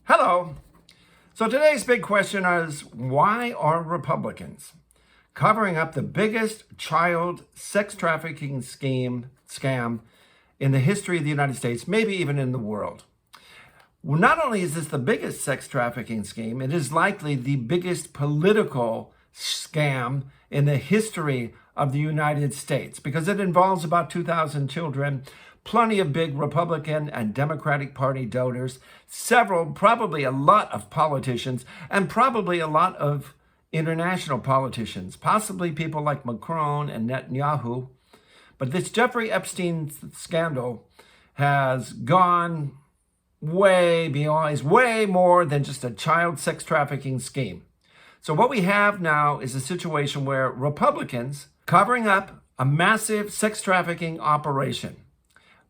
Hello. So today's big question is, why are Republicans covering up the biggest child sex trafficking scam in the history of the United States, maybe even in the world? Well, not only is this the biggest sex trafficking scheme, it is likely the biggest political scam in the history of the United States, because it involves about 2,000 children, plenty of big Republican and Democratic Party donors, probably a lot of politicians, and probably a lot of international politicians, possibly people like Macron and Netanyahu. But this Jeffrey Epstein scandal has gone way beyond, is way more than just a child sex trafficking scheme. So what we have now is a situation where Republicans covering up a massive sex trafficking operation.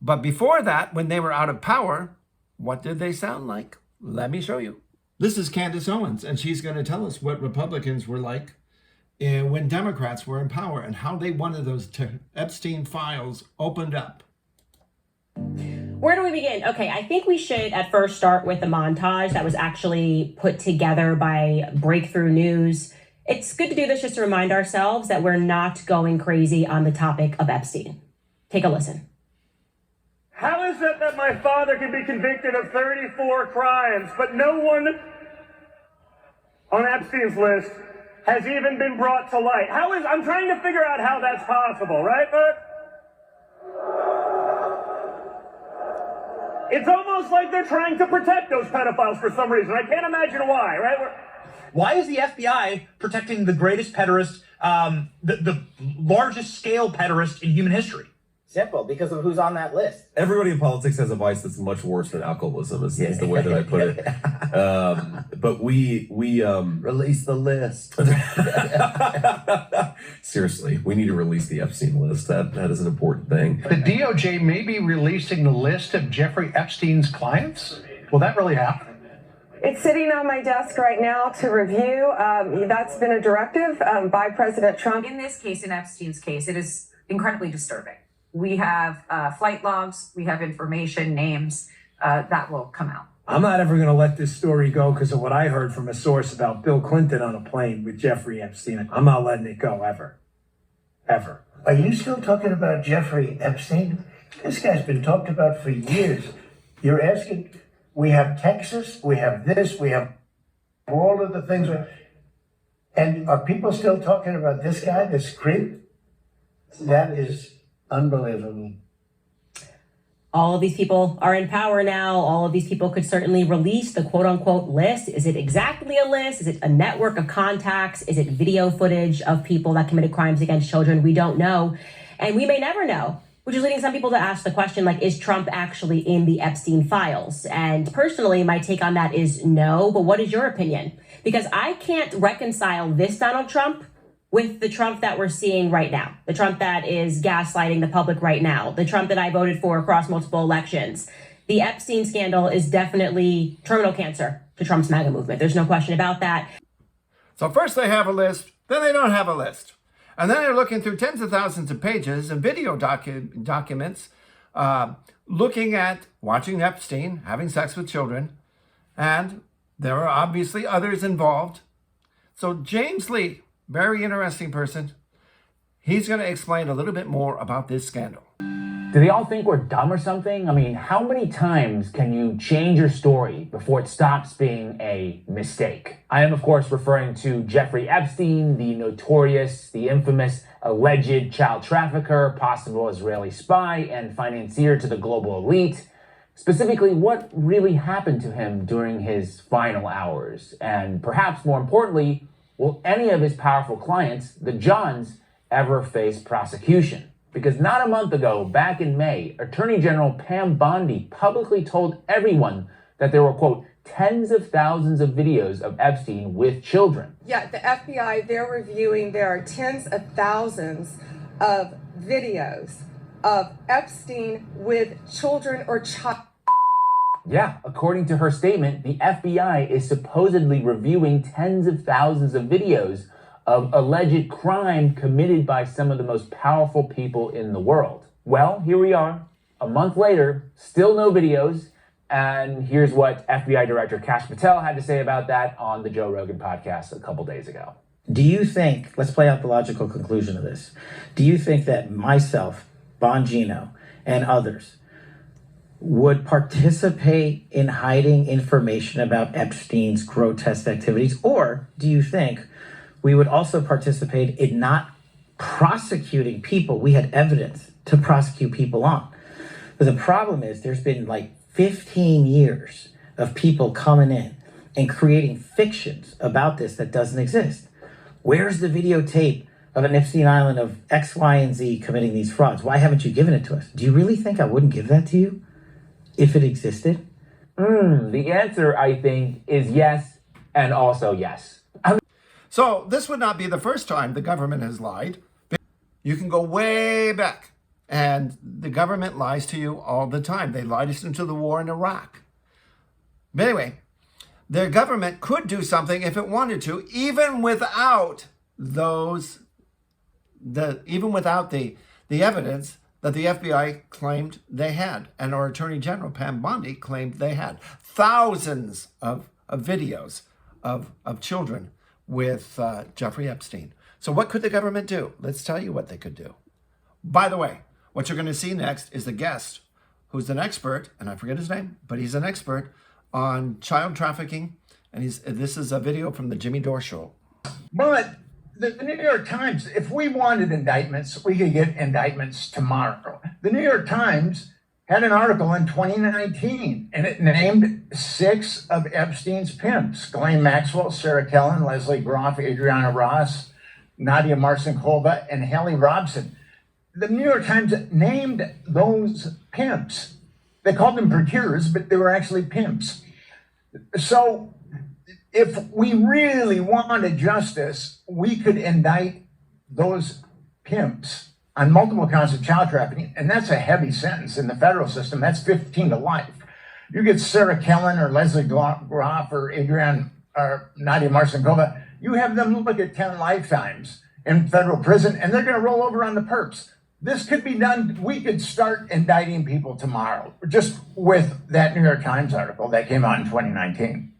But before that, when they were out of power, what did they sound like? Let me show you. This is Candace Owens, and she's going to tell us what Republicans were like when Democrats were in power and how they wanted those Epstein files opened up. Where do we begin? Okay, I think we should at first start with the montage that was actually put together by Breakthrough News. It's good to do this just to remind ourselves that we're not going crazy on the topic of Epstein. Take a listen. How is it that my father can be convicted of 34 crimes, but no one on Epstein's list has even been brought to light? I'm trying to figure out how that's possible, right, Bert? It's almost like they're trying to protect those pedophiles for some reason. I can't imagine why, right? Why is the FBI protecting the greatest pederast, the largest scale pederast in human history? Simple, because of who's on that list. Everybody in politics has a vice that's much worse than alcoholism, is the way that I put it. But we Release the list. Seriously, we need to release the Epstein list. That is an important thing. The DOJ may be releasing the list of Jeffrey Epstein's clients. Will that really happen? It's sitting on my desk right now to review. That's been a directive by President Trump. In this case, in Epstein's case, it is incredibly disturbing. We have flight logs, we have information, names, that will come out. I'm not ever going to let this story go because of what I heard from a source about Bill Clinton on a plane with Jeffrey Epstein. I'm not letting it go, ever. Ever. Are you still talking about Jeffrey Epstein? This guy's been talked about for years. You're asking, we have Texas, we have this, we have all of the things. And are people still talking about this guy, this creep? That is unbelievable. All of these people are in power now. All of these people could certainly release the quote unquote list. Is it exactly a list? Is it a network of contacts? Is it video footage of people that committed crimes against children? We don't know. And we may never know, which is leading some people to ask the question, like, is Trump actually in the Epstein files? And personally, my take on that is no. But what is your opinion? Because I can't reconcile this Donald Trump with the Trump that we're seeing right now, the Trump that is gaslighting the public right now, the Trump that I voted for across multiple elections. The Epstein scandal is definitely terminal cancer to Trump's MAGA movement. There's no question about that. So first they have a list, then they don't have a list. And then they're looking through tens of thousands of pages and video documents, looking at watching Epstein having sex with children. And there are obviously others involved. So James Lee, very interesting person. He's going to explain a little bit more about this scandal. Do they all think we're dumb or something? I mean, how many times can you change your story before it stops being a mistake? I am, of course, referring to Jeffrey Epstein, the notorious, the infamous, alleged child trafficker, possible Israeli spy, and financier to the global elite. Specifically, what really happened to him during his final hours? And perhaps more importantly, will any of his powerful clients, the Johns, ever face prosecution? Because not a month ago, back in May, Attorney General Pam Bondi publicly told everyone that there were, quote, tens of thousands of videos of Epstein with children. Yeah, the FBI, they're reviewing, there are tens of thousands of videos of Epstein with children or child. Yeah, according to her statement, the FBI is supposedly reviewing tens of thousands of videos of alleged crime committed by some of the most powerful people in the world. Well, here we are, a month later, still no videos, And here's what FBI Director Kash Patel had to say about that on the Joe Rogan podcast a couple days ago. Do you think, let's play out the logical conclusion of this. Do you think that myself, Bongino, and others would participate in hiding information about Epstein's grotesque activities? Or do you think we would also participate in not prosecuting people we had evidence to prosecute people on? But the problem is there's been like 15 years of people coming in and creating fictions about this that doesn't exist. Where's the videotape of an Epstein Island of X, Y, and Z committing these frauds? Why haven't you given it to us? Do you really think I wouldn't give that to you if it existed? The answer, I think, is yes and also yes. So this would not be the first time the government has lied. You can go way back, and the government lies to you all the time. They lied us into the war in Iraq. But anyway, their government could do something if it wanted to, even without the evidence that the FBI claimed they had, and our Attorney General Pam Bondi claimed they had. Thousands of videos of children with Jeffrey Epstein. So what could the government do? Let's tell you what they could do. By the way, what you're going to see next is a guest who's an expert, and I forget his name, but he's an expert on child trafficking, and this is a video from the Jimmy Dore Show. But the New York Times, if we wanted indictments, we could get indictments tomorrow. The New York Times had an article in 2019, and it named 6 of Epstein's pimps: Ghislaine Maxwell, Sarah Kellen, Leslie Groff, Adriana Ross, Nadia Marcinkova, and Hallie Robson. The New York Times named those pimps. They called them procurers, but they were actually pimps. So if we really wanted justice, we could indict those pimps on multiple counts of child trafficking, and that's a heavy sentence in the federal system. That's 15 to life. You get Sarah Kellen or Leslie Groff or Adriana or Nadia Marcinkova, you have them look at 10 lifetimes in federal prison, and they're going to roll over on the perps. This could be done. We could start indicting people tomorrow, just with that New York Times article that came out in 2019.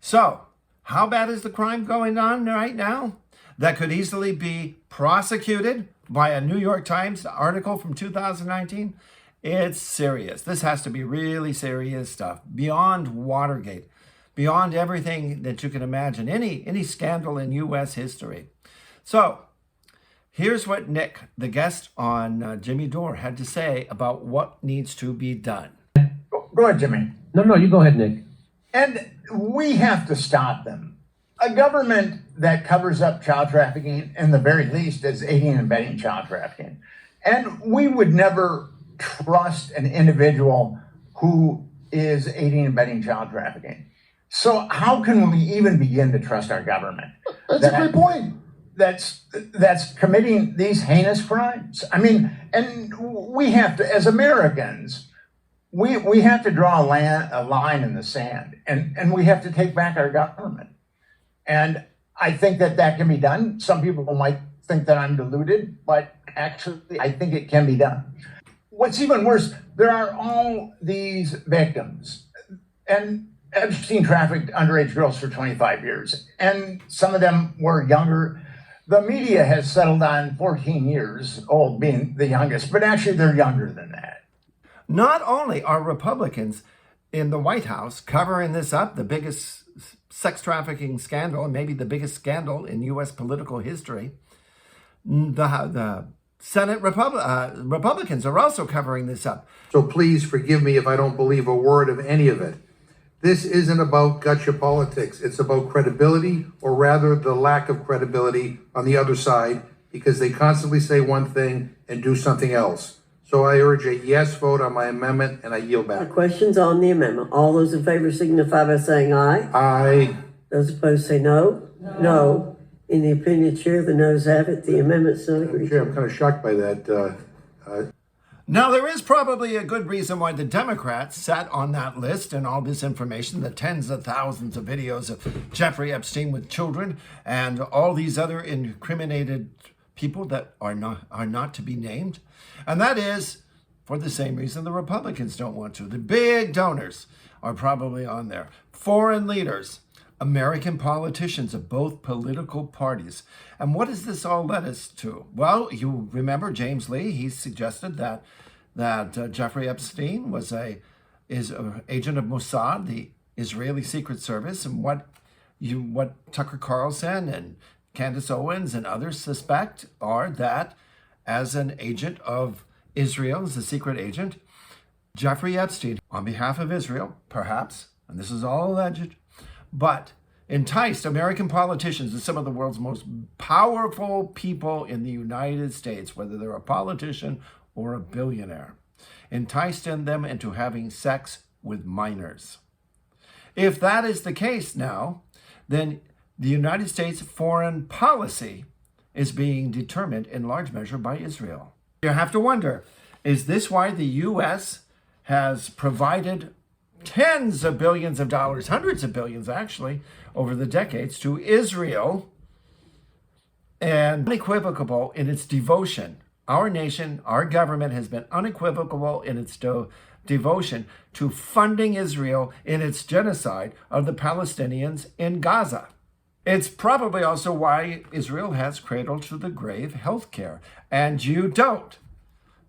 So, how bad is the crime going on right now? That could easily be prosecuted by a New York Times article from 2019. It's serious. This has to be really serious stuff, beyond Watergate, beyond everything that you can imagine, any scandal in U.S. history. So, here's what Nick, the guest on Jimmy Dore, had to say about what needs to be done. Go ahead, Jimmy. No, you go ahead, Nick. And we have to stop them. A government that covers up child trafficking, in the very least, is aiding and abetting child trafficking. And we would never trust an individual who is aiding and abetting child trafficking. So how can we even begin to trust our government? That's a great point. That's committing these heinous crimes. I mean, and we have to, as Americans, we have to draw a line in the sand, and we have to take back our government. And I think that can be done. Some people might think that I'm deluded, but actually I think it can be done. What's even worse, there are all these victims, and Epstein trafficked underage girls for 25 years, and some of them were younger. The media has settled on 14 years old being the youngest, but actually they're younger than that. Not only are Republicans in the White House covering this up, the biggest sex trafficking scandal, and maybe the biggest scandal in U.S. political history, the Senate Republicans are also covering this up. So please forgive me if I don't believe a word of any of it. This isn't about gotcha politics. It's about credibility, or rather the lack of credibility on the other side, because they constantly say one thing and do something else. So I urge a yes vote on my amendment, and I yield back. The question's on the amendment. All those in favor signify by saying aye. Aye. Those opposed say no. No. In the opinion of the chair, the noes have it. The amendment's not agreed Chair, to. I'm kind of shocked by that. Now, there is probably a good reason why the Democrats sat on that list and all this information, the tens of thousands of videos of Jeffrey Epstein with children and all these other incriminated people that are not to be named. And that is for the same reason the Republicans don't want to. The big donors are probably on there. Foreign leaders, American politicians of both political parties. And what does this all lead us to? Well, you remember James Lee, he suggested that Jeffrey Epstein is an agent of Mossad, the Israeli Secret Service, and what Tucker Carlson and Candace Owens and others suspect are that as an agent of Israel, as a secret agent, Jeffrey Epstein, on behalf of Israel, perhaps, and this is all alleged, but enticed American politicians and some of the world's most powerful people in the United States, whether they're a politician or a billionaire, enticed them into having sex with minors. If that is the case now, then the United States foreign policy is being determined in large measure by Israel. You have to wonder, is this why the U.S. has provided tens of billions of dollars, hundreds of billions actually, over the decades to Israel, and unequivocal in its devotion? Our nation, our government has been unequivocal in its devotion to funding Israel in its genocide of the Palestinians in Gaza. It's probably also why Israel has cradle-to-the-grave health care, and you don't,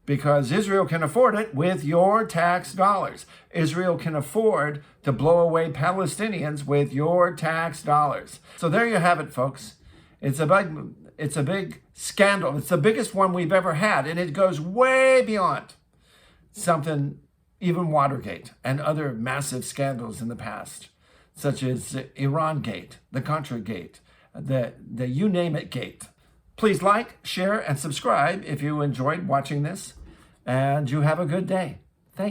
because Israel can afford it with your tax dollars. Israel can afford to blow away Palestinians with your tax dollars. So there you have it, folks. It's a big scandal. It's the biggest one we've ever had, and it goes way beyond something, even Watergate and other massive scandals in the past, such as Iran Gate, the Contra Gate, the you name it gate. Please like, share, and subscribe if you enjoyed watching this, and you have a good day.